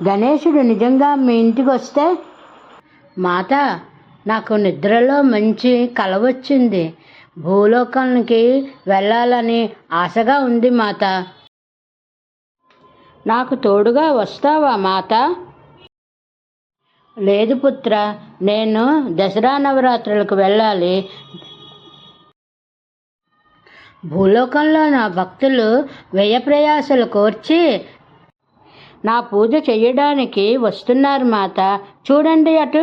గణేశుడు నిజంగా మీ ఇంటికి వస్తే? మాత, నాకు నిద్రలో మంచి కల వచ్చింది. భూలోకానికి వెళ్ళాలని ఆశగా ఉంది మాత. నాకు తోడుగా వస్తావా మాత? లేదు పుత్ర, నేను దసరా నవరాత్రులకు వెళ్ళాలి. భూలోకంలో నా భక్తులు వ్యయప్రయాసలు కోర్చి నా పూజ చెయ్యడానికి వస్తున్నారు మాత. చూడండి అటు.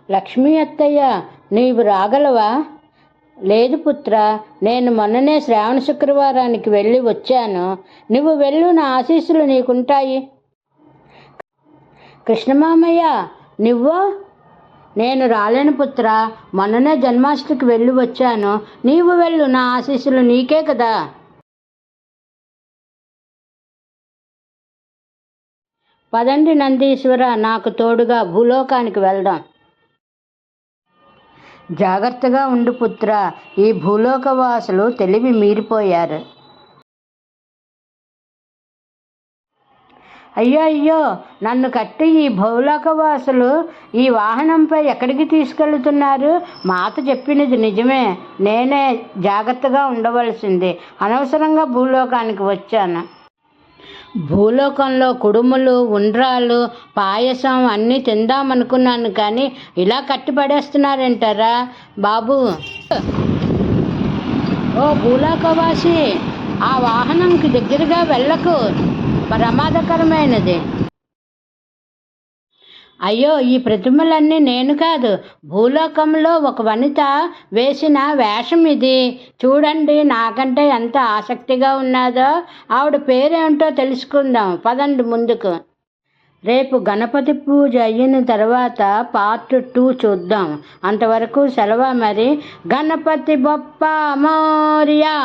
లక్ష్మీ అత్తయ్య, నీవు రాగలవా? లేదు పుత్ర, నేను మొన్ననే శ్రావణ శుక్రవారానికి వెళ్ళి వచ్చాను. నువ్వు వెళ్ళు, నా ఆశీస్సులు నీకుంటాయి. కృష్ణమామయ్య, నువ్వో? నేను రాలేను పుత్ర, మొన్ననే జన్మాష్టమికి వెళ్ళి వచ్చాను. నీవు వెళ్ళు, నా ఆశీస్సులు నీకే కదా. పదండి నందీశ్వర, నాకు తోడుగా భూలోకానికి వెళ్దాం. జాగ్రత్తగా ఉండు పుత్ర, ఈ భూలోకవాసులు తెలివి మీరిపోయారు. అయ్యో అయ్యో, నన్ను కట్టి ఈ భూలోకవాసులు ఈ వాహనంపై ఎక్కడికి తీసుకెళ్తున్నారు? మాత చెప్పినది నిజమే, నేనే జాగ్రత్తగా ఉండవలసింది. అనవసరంగా భూలోకానికి వచ్చాను. భూలోకంలో కుడుములు, ఉండ్రాలు, పాయసం అన్నీ తిందామనుకున్నాను, కానీ ఇలా కట్టిపడేస్తున్నారంటారా బాబు? ఓ భూలోకవాసి, ఆ వాహనంకి దగ్గరగా వెళ్ళకు, ప్రమాదకరమైనది. అయ్యో, ఈ ప్రతిమలన్నీ నేను కాదు, భూలోకంలో ఒక వనిత వేసిన వేషం ఇది. చూడండి, నాకంటే ఎంత ఆసక్తిగా ఉన్నదో. ఆవిడ పేరేమిటో తెలుసుకుందాం, పదండి ముందుకు. రేపు గణపతి పూజ అయిన తర్వాత పార్ట్ 2 చూద్దాం. అంతవరకు సెలవు మరి. గణపతి బొప్ప మోరియా.